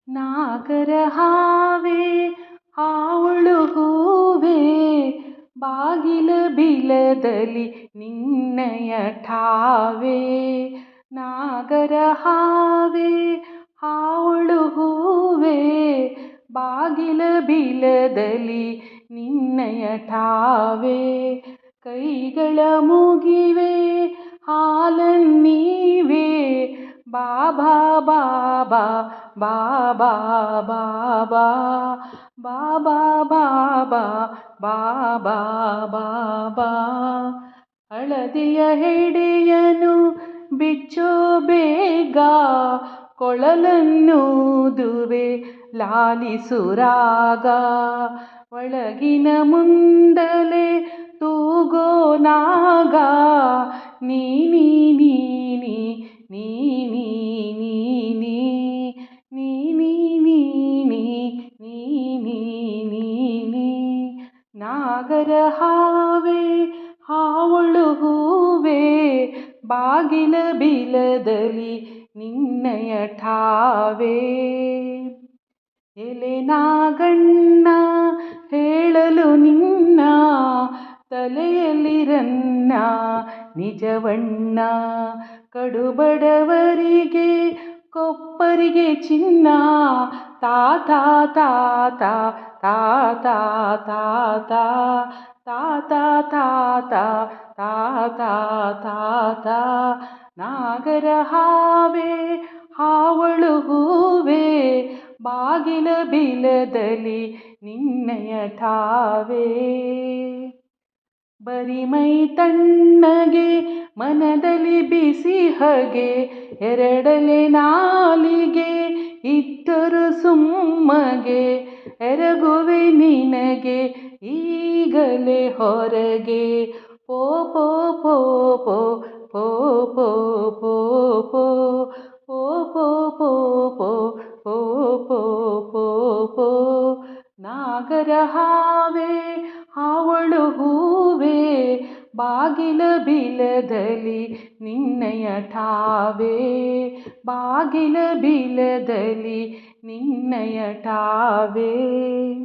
ನಾಗರ ಹಾವೆ ಹಾವಳು ಹೂವೆ ಬಾಗಿಲ ಬಿಲದಲ್ಲಿ ನಿನ್ನಯ ಠಾವೆ. ನಾಗರ ಹಾವೆ ಹಾವಳು ಹೂವೆ ಬಾಗಿಲ ಬಿಲದಲ್ಲಿ ನಿನ್ನಯ ಠಾವೆ. ಕೈಗಳ ಮುಗಿವೆ ಹಾಲನ್ನೀವೆ ಬಾಬಾ ಬಾಬಾ ಬಾಬಾ ಬಾಬಾ ಬಾಬಾ ಬಾಬಾ ಬಾಬಾ ಬಾಬಾ. ಹಳದಿಯ ಹೆಡೆಯನು ಬಿಚ್ಚೋ ಬೇಗ ಕೊಳಲನ್ನೂದುವೆ ಲಾಲಿಸುರಾಗ. ಒಳಗಿನ ಮುಂದಲೆ ತೂಗೋ ನಾಗ ನೀನಿ ನೀನಿ ನೀನಿ ನೀನಿ ನೀನಿ ನೀನಿ ನೀನಿ ನೀನಿ. ನಾಗರ ಹಾವೆ ಹಾವಳು ಹೂವೆ ಬಾಗಿಲ ಬಿಲದಲ್ಲಿ ನಿನ್ನಯ ಠಾವೆ. ಎಲೆ ನಾಗಣ್ಣ ಹೇಳಲು ನಿನ್ನ ತಲೆಯಲ್ಲಿರನ್ನ ನಿಜವಣ್ಣ. ಕಡುಬಡವರಿಗೆ ಕೊಪ್ಪರಿಗೆ ಚಿನ್ನ ತಾತ ತಾತ ತಾತ ತಾತ ತಾತ ತಾತ ತಾತ ತಾತ. ನಾಗರ ಹಾವೆ ಹಾವಳು ಹೂವೆ ಬಾಗಿಲ ಬಿಲದಲ್ಲಿ ನಿನ್ನಯ ಠಾವೆ. ಬರಿಮೈ ತಣ್ಣಗೆ ಮನದಲ್ಲಿ ಬಿಸಿ ಹಗೆ ಎರಡಲೆ ನಾಲಿಗೆ ಇದ್ದರು ಸುಮ್ಮಗೆ. ಎರಗುವೆ ನಿನಗೆ ಈಗಲೇ ಹೊರಗೆ ಪೋ ಪೋ ಪೋ ಪೋ ಪೋ ಪೋ ಪೋ ಪೋ ಪೋ ಪೋ ಪೋ ಪೋ ಪೋ ಪೋ ಪೋ ಪೋ. ನಾಗರ ಹಾವೆ ಹಾವಳು ಹೂವೆ ಬಾಗಿಲ ಬಿಲದಲ್ಲಿ ನಿನ್ನಯ ಠಾವೆ. ಬಾಗಿಲ ಬಿಲದಲ್ಲಿ ನಿನ್ನಯ ಠಾವೆ.